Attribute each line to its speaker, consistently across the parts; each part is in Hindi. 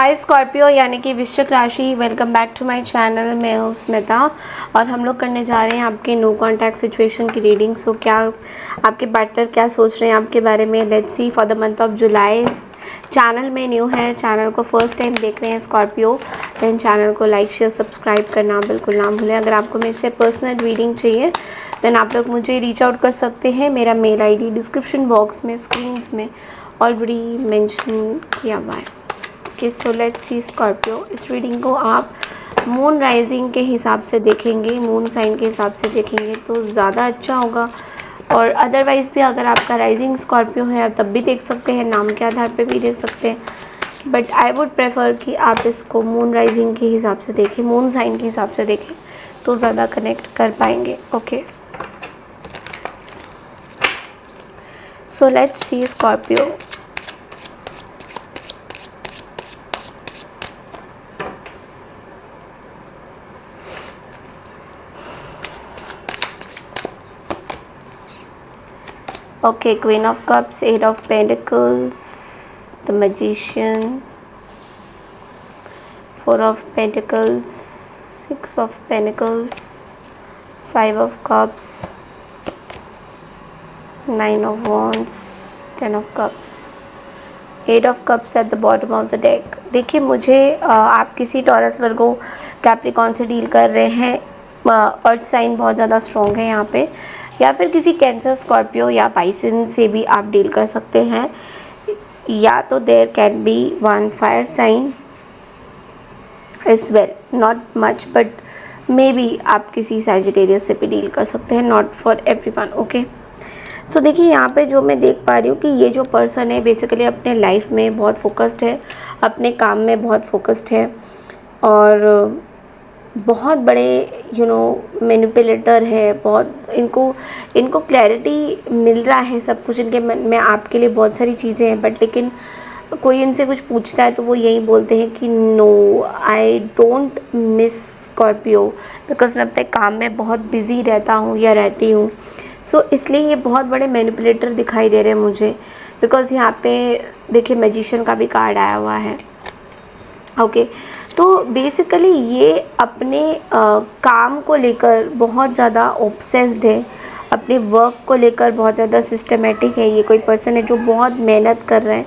Speaker 1: हाय स्कॉर्पियो यानी कि वृश्चिक राशि, welcome back to my channel. मैं हूँ स्मिता और हम लोग करने जा रहे हैं आपके नो कॉन्टैक्ट सिचुएशन की रीडिंग। सो क्या आपके पार्टनर क्या सोच रहे हैं आपके बारे में, let's see for the month of July. Channel में न्यू है, चैनल को फर्स्ट टाइम देख रहे हैं स्कॉर्पियो, देन चैनल को लाइक शेयर सब्सक्राइब करना बिल्कुल ना भूलें। अगर आपको मेरे से पर्सनल रीडिंग चाहिए देन आप लोग मुझे रीच आउट कर सकते हैं। मेरा मेल ID डिस्क्रिप्शन बॉक्स में स्क्रीन्स में ऑलरेडी मेंशन किया हुआ है। Okay, so let's see Scorpio, इस रीडिंग को आप मून राइजिंग के हिसाब से देखेंगे, मून साइन के हिसाब से देखेंगे तो ज़्यादा अच्छा होगा। और अदरवाइज़ भी अगर आपका राइजिंग स्कॉर्पियो है आप तब भी देख सकते हैं, नाम के आधार पे भी देख सकते हैं। बट आई वुड प्रेफर कि आप इसको मून राइजिंग के हिसाब से देखें, मून साइन के हिसाब से देखें तो ज़्यादा कनेक्ट कर पाएंगे। Okay, so let's see Scorpio. Okay, Queen of Cups, Eight of Pentacles, the Magician, Four of Pentacles, Six of Pentacles, Five of Cups, Nine of Wands, Ten of Cups, Eight of Cups at the bottom of the deck। देखिए मुझे आप किसी टॉरस वर्गो कैप्रिकॉन से डील कर रहे हैं, अर्थ साइन बहुत ज़्यादा स्ट्रॉन्ग है यहाँ पे, या फिर किसी कैंसर, स्कॉर्पियो या पाइसन से भी आप डील कर सकते हैं, या तो there can be one fire sign as well, not much but may be आप किसी सैजिटेरियस से भी डील कर सकते हैं, not for everyone. Okay, so देखिए यहाँ पे जो मैं देख पा रही हूँ कि ये जो पर्सन है बेसिकली अपने लाइफ में बहुत फोकस्ड है, अपने काम में बहुत फोकस्ड है और बहुत बड़े मैनिपुलेटर है। बहुत इनको क्लैरिटी मिल रहा है, सब कुछ इनके मन में आपके लिए बहुत सारी चीज़ें हैं, बट लेकिन कोई इनसे कुछ पूछता है तो वो यही बोलते हैं कि no I don't miss Scorpio, because मैं अपने काम में बहुत बिजी रहता हूँ या रहती हूँ। सो इसलिए ये बहुत बड़े मैनिपुलेटर दिखाई दे रहे हैं मुझे, बिकॉज यहाँ पे देखिए मैजिशियन का भी कार्ड आया हुआ है। ओके, तो बेसिकली ये अपने काम को लेकर बहुत ज़्यादा ऑब्सेस्ड है, अपने वर्क को लेकर बहुत ज़्यादा सिस्टमेटिक है। ये कोई पर्सन है जो बहुत मेहनत कर रहा है,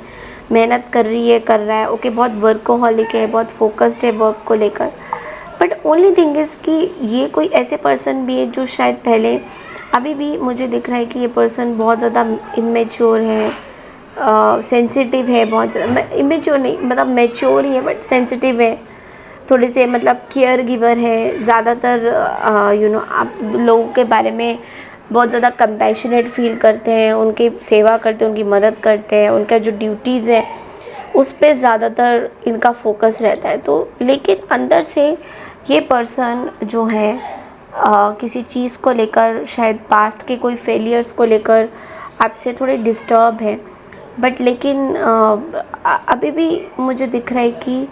Speaker 1: मेहनत कर रही है, कर रहा है। ओके, बहुत वर्कोहॉलिक है, बहुत फोकस्ड है वर्क को लेकर। बट ओनली थिंग इज़ कि ये कोई ऐसे पर्सन भी है जो शायद पहले, अभी भी मुझे दिख रहा है कि ये पर्सन बहुत ज़्यादा इमेच्योर है, सेंसिटिव है, बहुत ज़्यादा इमेच्योर नहीं मतलब मैच्योर ही है बट सेंसिटिव है, थोड़े से मतलब केयर गिवर है ज़्यादातर। आप लोगों के बारे में बहुत ज़्यादा कंपैशनेट फील करते हैं, उनकी सेवा करते हैं, उनकी मदद करते हैं, उनका जो ड्यूटीज़ है उस पे ज़्यादातर इनका फोकस रहता है। तो लेकिन अंदर से ये पर्सन जो है किसी चीज़ को लेकर, शायद पास्ट के कोई फेलियर्स को लेकर आपसे थोड़े डिस्टर्ब है, बट लेकिन अभी भी मुझे दिख रहा है कि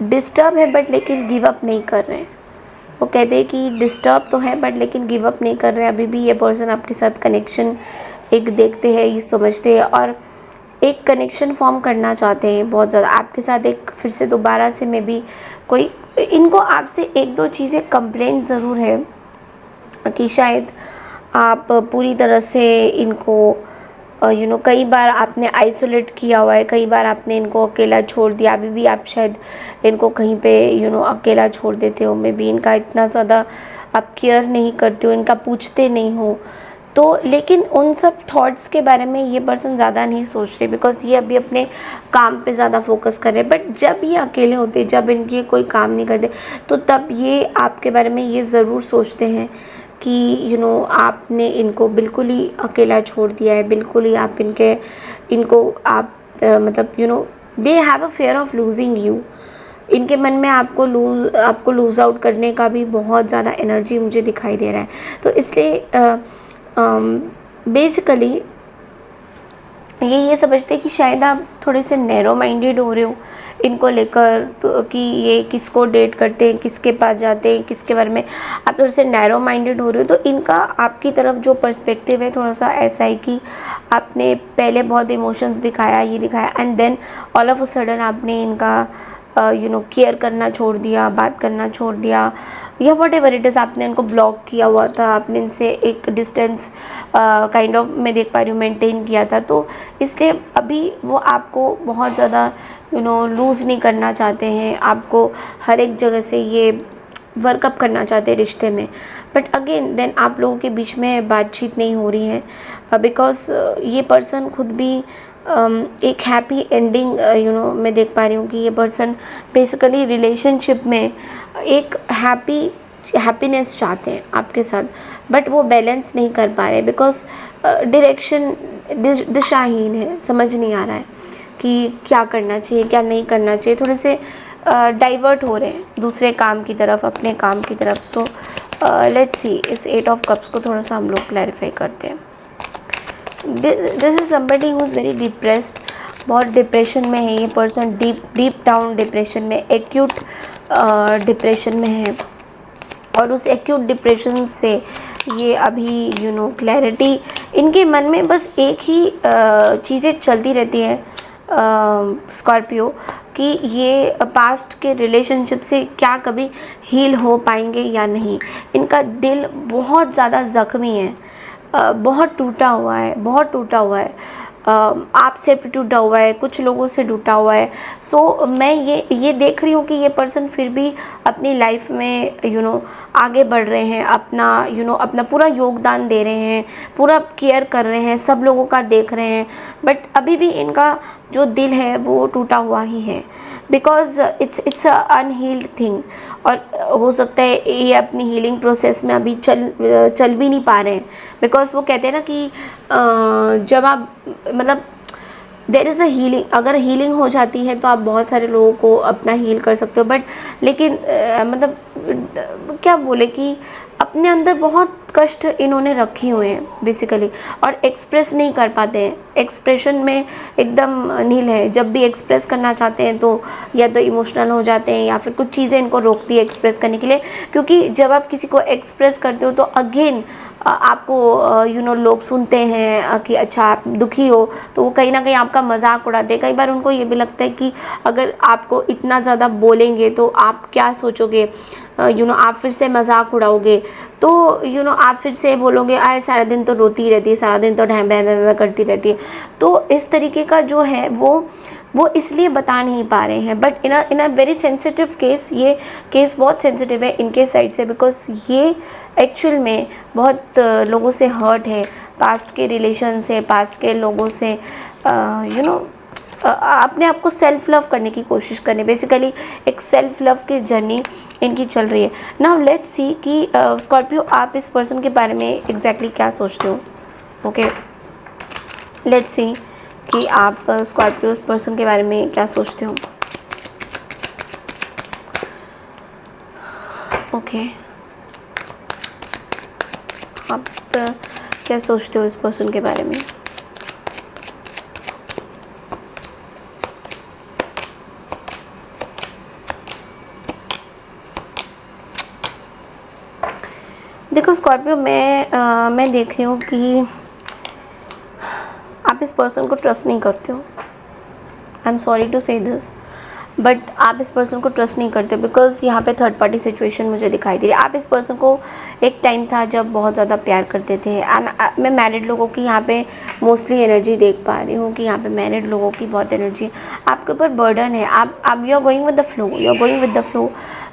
Speaker 1: डिस्टर्ब है बट लेकिन गिव अप नहीं कर रहे हैं। वो कहते हैं कि डिस्टर्ब तो है बट लेकिन गिव अप नहीं कर रहे हैं। अभी भी ये पर्सन आपके साथ कनेक्शन एक देखते हैं, ये समझते हैं और एक कनेक्शन फॉर्म करना चाहते हैं बहुत ज़्यादा आपके साथ, एक फिर से दोबारा से मे बी कोई इनको आपसे एक दो चीज़ें कंप्लेंट ज़रूर है कि शायद आप पूरी तरह से इनको कई बार आपने आइसोलेट किया हुआ है, कई बार आपने इनको अकेला छोड़ दिया। अभी भी आप शायद इनको कहीं पे अकेला छोड़ देते हो, मे बी इनका इतना ज़्यादा आप केयर नहीं करते हो, इनका पूछते नहीं हो। तो लेकिन उन सब थॉट्स के बारे में ये पर्सन ज़्यादा नहीं सोच रहे, बिकॉज ये अभी अपने काम पे ज़्यादा फोकस कर रहे हैं। बट जब ये अकेले होते, जब इनके कोई काम नहीं करते, तो तब ये आपके बारे में ये ज़रूर सोचते हैं कि आपने इनको बिल्कुल ही अकेला छोड़ दिया है, बिल्कुल ही आप इनको आप मतलब they have a fair of losing you. इनके मन में आपको लूज़ आउट करने का भी बहुत ज़्यादा एनर्जी मुझे दिखाई दे रहा है। तो इसलिए बेसिकली ये समझते हैं कि शायद आप थोड़े से नैरो माइंडेड हो रहे हो इनको लेकर, तो कि ये किसको डेट करते हैं, किसके पास जाते हैं, किसके बारे में आप थोड़े से नैरो माइंडेड हो रहे हो। तो इनका आपकी तरफ जो पर्सपेक्टिव है थोड़ा सा ऐसा है कि आपने पहले बहुत इमोशंस दिखाया, ये दिखाया, and then all of a sudden आपने इनका केयर करना छोड़ दिया, बात करना छोड़ दिया, या वट एवर इट इज़, आपने उनको ब्लॉक किया हुआ था, आपने इनसे एक डिस्टेंस काइंड ऑफ मैं देख पा रही हूँ मेंटेन किया था। तो इसलिए अभी वो आपको बहुत ज़्यादा लूज़ नहीं करना चाहते हैं, आपको हर एक जगह से ये वर्कअप करना चाहते हैं रिश्ते में। बट अगेन देन आप लोगों के बीच में बातचीत नहीं हो रही है बिकॉज ये पर्सन खुद भी एक हैप्पी एंडिंग मैं देख पा रही हूँ कि ये पर्सन बेसिकली रिलेशनशिप में एक हैप्पीनेस चाहते हैं आपके साथ, बट वो बैलेंस नहीं कर पा रहे बिकॉज डायरेक्शन दिशाहीन है, समझ नहीं आ रहा है कि क्या करना चाहिए क्या नहीं करना चाहिए, थोड़े से डाइवर्ट हो रहे हैं दूसरे काम की तरफ, अपने काम की तरफ। सो लेट्स सी, इस 8 ऑफ कप्स को थोड़ा सा हम लोग क्लैरिफाई करते हैं। This is somebody who is very depressed, बहुत डिप्रेशन में है ये पर्सन, डीप डाउन डिप्रेशन में, एक्यूट डिप्रेशन में है। और उस एक्यूट डिप्रेशन से ये अभी क्लैरिटी इनके मन में बस एक ही चीज़ें चलती रहती है स्कॉर्पियो, कि ये पास्ट के रिलेशनशिप से क्या कभी हील हो पाएंगे या नहीं। इनका दिल बहुत ज़्यादा ज़ख्मी है, बहुत टूटा हुआ है, बहुत टूटा हुआ है, आपसे भी टूटा हुआ है, कुछ लोगों से टूटा हुआ है। सो मैं ये देख रही हूँ कि ये पर्सन फिर भी अपनी लाइफ में आगे बढ़ रहे हैं, अपना अपना पूरा योगदान दे रहे हैं, पूरा केयर कर रहे हैं, सब लोगों का देख रहे हैं, बट अभी भी इनका जो दिल है वो टूटा हुआ ही है because it's a unhealed thing. और हो सकता है ये अपनी हीलिंग प्रोसेस में अभी चल भी नहीं पा रहे हैं बिकॉज वो कहते हैं ना कि जब आप मतलब देयर इज़ अ हीलिंग, अगर हीलिंग हो जाती है तो आप बहुत सारे लोगों को अपना हील कर सकते हो, बट लेकिन मतलब क्या बोले कि अपने अंदर बहुत कष्ट इन्होंने रखे हुए हैं बेसिकली, और एक्सप्रेस नहीं कर पाते हैं, एक्सप्रेशन में एकदम नील है। जब भी एक्सप्रेस करना चाहते हैं तो या तो इमोशनल हो जाते हैं या फिर कुछ चीज़ें इनको रोकती है एक्सप्रेस करने के लिए, क्योंकि जब आप किसी को एक्सप्रेस करते हो तो अगेन आपको लोग सुनते हैं कि अच्छा आप दुखी हो, तो वो कहीं ना कहीं आपका मजाक उड़ाते हैं। कई बार उनको ये भी लगता है कि अगर आपको इतना ज़्यादा बोलेंगे तो आप क्या सोचोगे, आप फिर से मजाक उड़ाओगे, तो आप फिर से बोलोगे आए सारा दिन तो रोती रहती है, सारा दिन तो ढैं बह बह करती रहती है। तो इस तरीके का जो है वो इसलिए बता नहीं पा रहे हैं, but in a very sensitive case, ये केस बहुत सेंसिटिव है इनके साइड से बिकॉज ये एक्चुअल में बहुत लोगों से हर्ट है, पास्ट के रिलेशन से, पास्ट के लोगों से अपने आप को सेल्फ लव करने की कोशिश करने, बेसिकली एक सेल्फ लव की जर्नी इनकी चल रही है। नाउ लेट्स सी कि स्कॉर्पियो आप इस पर्सन के बारे में एग्जैक्टली क्या सोचते हो। ओके, लेट्स सी कि आप स्कॉर्पियो इस पर्सन के बारे में क्या सोचते हो। ओके, आप क्या सोचते हो इस पर्सन के बारे में। देखो स्कॉर्पियो, मैं देख रही हूँ कि आप इस पर्सन को ट्रस्ट नहीं करते हो। आई एम सॉरी टू से दिस, बट आप इस पर्सन को ट्रस्ट नहीं करते बिकॉज यहाँ पे थर्ड पार्टी सिचुएशन मुझे दिखाई दे रही है। आप इस पर्सन को एक टाइम था जब बहुत ज़्यादा प्यार करते थे, एंड मैं मैरिड लोगों की यहाँ पे मोस्टली एनर्जी देख पा रही हूँ कि यहाँ पे मैरिड लोगों की बहुत एनर्जी आपके ऊपर बर्डन है। आप you are going with the flow, you are going with the flow,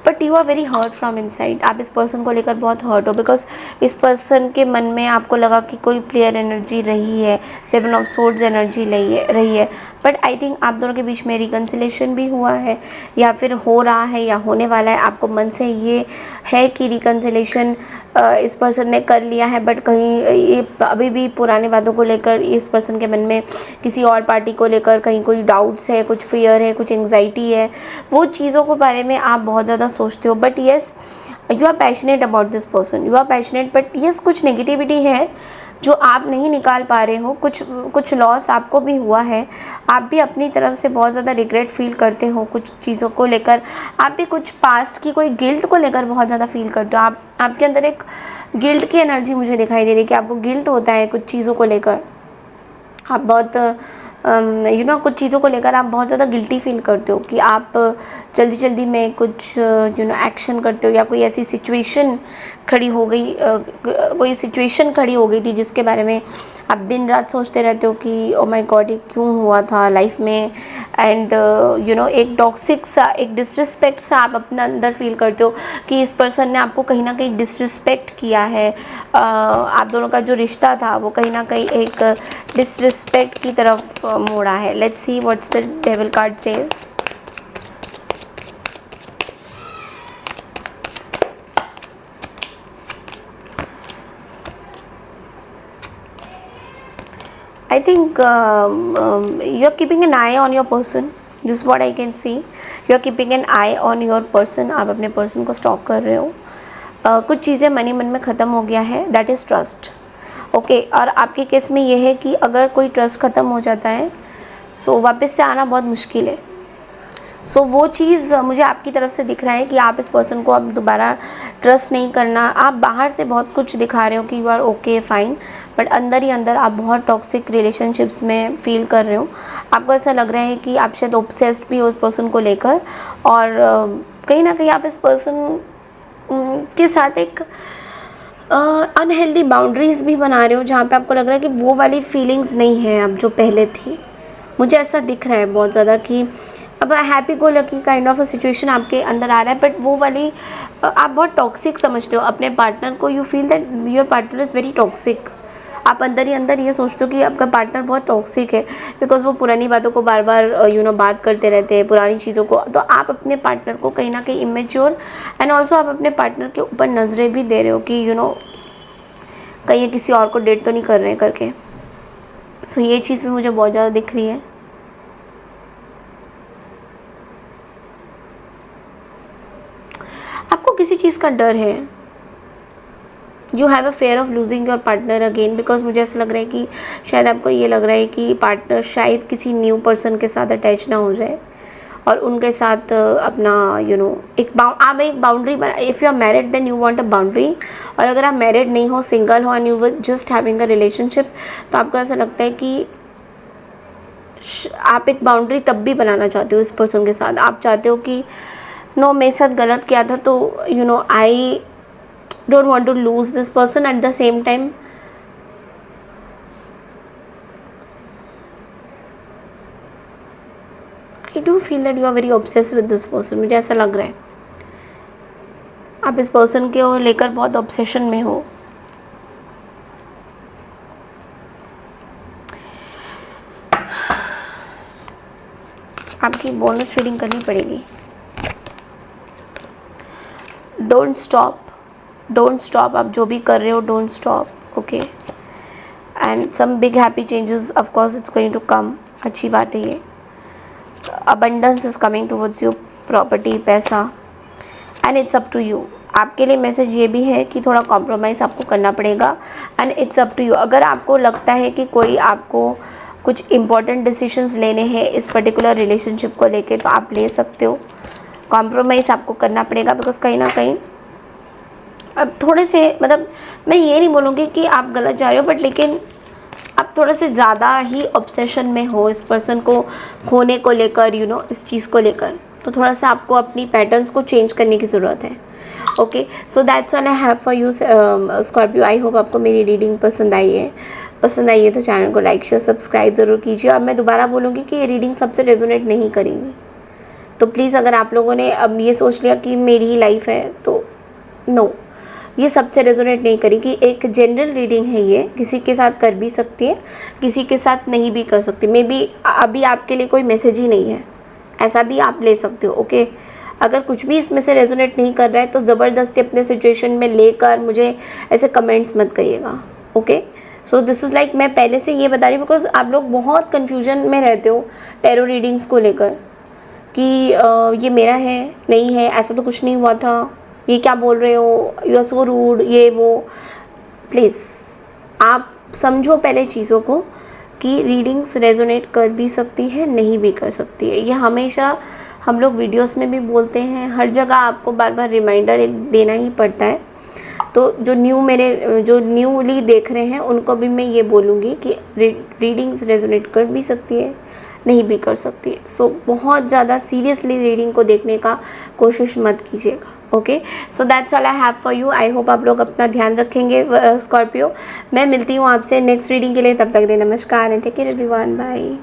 Speaker 1: but you are very hurt from inside. आप इस पर्सन को लेकर बहुत हर्ट हो बिकॉज इस पर्सन के मन में आपको लगा कि कोई प्लेयर एनर्जी रही है, 7 ऑफ सोर्ड्स एनर्जी रही है, बट आई थिंक आप दोनों के बीच में रिकन्सिलेशन भी हुआ है या फिर हो रहा है या होने वाला है। आपको मन से ये है कि रिकन्सिलेशन इस पर्सन ने कर लिया है, बट कहीं ये अभी भी पुराने बातों को लेकर इस पर्सन के मन में किसी और पार्टी को लेकर कहीं कोई डाउट्स है, कुछ फियर है, कुछ एंग्जाइटी है, वो चीज़ों के बारे में आप बहुत ज़्यादा सोचते हो। But yes, you are passionate about this person, you are passionate, but yes कुछ नेगेटिविटी है जो आप नहीं निकाल पा रहे हो, कुछ लॉस आपको भी हुआ है, आप भी अपनी तरफ से बहुत ज़्यादा रिग्रेट फील करते हो कुछ चीज़ों को लेकर, आप भी कुछ पास्ट की कोई गिल्ट को लेकर बहुत ज़्यादा फील करते हो। आपके अंदर एक गिल्ट की एनर्जी मुझे दिखाई दे रही है कि आपको गिल्ट होता है कुछ चीज़ों को लेकर। आप बहुत कुछ चीज़ों को लेकर आप बहुत ज़्यादा गिल्टी फील करते हो कि आप जल्दी जल्दी में कुछ एक्शन करते हो, या कोई ऐसी सिचुएशन खड़ी हो गई, कोई सिचुएशन खड़ी हो गई थी जिसके बारे में आप दिन रात सोचते रहते हो कि ओ माय गॉड ये क्यों हुआ था लाइफ में। एंड एक टॉक्सिक सा, एक डिसरिस्पेक्ट सा आप अपने अंदर फील करते हो कि इस पर्सन ने आपको कहीं ना कहीं डिसरिस्पेक्ट किया है। आप दोनों का जो रिश्ता था वो कहीं ना कहीं एक डिसरिस्पेक्ट की तरफ मोड़ा है। Let's see what's the devil card says. I think you're keeping an eye on your person. This is what I can see. You're keeping an eye on your person. आप अपने person को स्टॉक कर रहे हो। कुछ चीज़ें मन ही मन में ख़त्म हो गया है, दैट इज़ ट्रस्ट। ओके, और आपके केस में ये है कि अगर कोई ट्रस्ट ख़त्म हो जाता है सो वापस से आना बहुत मुश्किल है। सो वो चीज़ मुझे आपकी तरफ से दिख रहा है कि आप इस पर्सन को अब दोबारा ट्रस्ट नहीं करना। आप बाहर से बहुत कुछ दिखा रहे हो कि you are okay fine, but अंदर ही अंदर आप बहुत टॉक्सिक रिलेशनशिप्स में फ़ील कर रहे हो। आपको ऐसा लग रहा है कि आप शायद ऑब्सेस्ड भी हो उस पर्सन को लेकर, और कहीं ना कहीं आप इस पर्सन के साथ एक अनहेल्दी बाउंड्रीज़ भी बना रहे हो, जहाँ पे आपको लग रहा है कि वो वाली फीलिंग्स नहीं है अब जो पहले थी। मुझे ऐसा दिख रहा है बहुत ज़्यादा कि अब happy go lucky kind of a situation आपके अंदर आ रहा है, बट वो वाली आप बहुत टॉक्सिक समझते हो अपने पार्टनर को। You feel that your partner is very toxic. आप अंदर ही अंदर ये सोचते हो कि आपका पार्टनर बहुत टॉक्सिक है, बिकॉज वो पुरानी बातों को बार बार बात करते रहते हैं, पुरानी चीज़ों को। तो आप अपने पार्टनर को कहीं ना कहीं इमेच्योर, एंड ऑल्सो आप अपने पार्टनर के ऊपर नज़रें भी दे रहे हो कि कहीं ये किसी और को डेट तो नहीं कर रहे हैं करके। सो ये चीज़ भी मुझे बहुत ज़्यादा दिख रही है। आपको किसी चीज़ का डर है, you have a fair of losing your partner again, because मुझे ऐसा लग रहा है कि शायद आपको ये लग रहा है कि पार्टनर शायद किसी न्यू पर्सन के साथ अटैच ना हो जाए, और उनके साथ अपना आप एक बाउंड्री बना। If you are married then you want a boundary, और अगर आप मैरिड नहीं हो, सिंगल हो and you were just having a relationship, तो आपको ऐसा लगता है कि आप एक बाउंड्री तब भी बनाना चाहते हो इस पर्सन के साथ। आप चाहते हो कि नो, मेरे साथ गलत किया था, तो I don't want to lose this person. At the same time I do feel that you are very obsessed with this person. मुझे ऐसा लग रहा है आप इस पर्सन के लेकर बहुत ऑब्सेशन में हो। आपकी बोनस रीडिंग करनी पड़ेगी। डोंट स्टॉप, आप जो भी कर रहे हो don't stop, okay. And some big happy changes of course it's going to come. अच्छी बात है ये। Abundance is coming towards you, property, पैसा, and it's up to you. आपके लिए मैसेज ये भी है कि थोड़ा कॉम्प्रोमाइज़ आपको करना पड़ेगा, and it's up to you. अगर आपको लगता है कि कोई आपको कुछ इम्पॉर्टेंट डिसीजंस लेने हैं इस पर्टिकुलर रिलेशनशिप को लेके, तो आप ले सकते हो। कॉम्प्रोमाइज़ आपको करना पड़ेगा, बिकॉज कहीं ना कहीं अब थोड़े से, मतलब मैं ये नहीं बोलूँगी कि आप गलत जा रहे हो, बट लेकिन आप थोड़े से ज़्यादा ही ऑब्सेशन में हो इस पर्सन को खोने को लेकर, इस चीज़ को लेकर। तो थोड़ा सा आपको अपनी पैटर्न्स को चेंज करने की ज़रूरत है। Okay, so that's all I have for you Scorpio. I hope आपको मेरी रीडिंग पसंद आई है। तो चैनल को लाइक, शेयर, सब्सक्राइब ज़रूर कीजिए। और मैं दोबारा बोलूँगी कि ये रीडिंग सबसे रेजोनेट नहीं करेगी, तो प्लीज़ अगर आप लोगों ने अब ये सोच लिया कि मेरी ही लाइफ है, तो नो, ये सबसे रेजोनेट नहीं करेगी। एक जनरल रीडिंग है ये, किसी के साथ कर भी सकती है, किसी के साथ नहीं भी कर सकती। मे बी अभी आपके लिए कोई मैसेज ही नहीं है, ऐसा भी आप ले सकते हो। ओके, अगर कुछ भी इसमें से रेजोनेट नहीं कर रहा है तो ज़बरदस्ती अपने सिचुएशन में लेकर मुझे ऐसे कमेंट्स मत करिएगा। Okay, so this is like, मैं पहले से ये बता रही हूँ बिकॉज आप लोग बहुत कन्फ्यूजन में रहते हो टैरो रीडिंग्स को लेकर कि ये मेरा है, नहीं है, ऐसा तो कुछ नहीं हुआ था, ये क्या बोल रहे हो, यू आर सो रूड, ये वो। प्लीज़ आप समझो पहले चीज़ों को कि रीडिंग्स रेजोनेट कर भी सकती है, नहीं भी कर सकती है। ये हमेशा हम लोग वीडियोस में भी बोलते हैं, हर जगह आपको बार बार रिमाइंडर एक देना ही पड़ता है। तो जो न्यूली देख रहे हैं उनको भी मैं ये बोलूँगी कि रीडिंग्स रेजोनेट कर भी सकती है, नहीं भी कर सकती है। सो बहुत ज़्यादा सीरियसली रीडिंग को देखने का कोशिश मत कीजिएगा। Okay, so that's all I have for you. I hope आप लोग अपना ध्यान रखेंगे स्कॉर्पियो। मैं मिलती हूँ आपसे नेक्स्ट रीडिंग के लिए, तब तक दे नमस्कार and take care everyone, bye.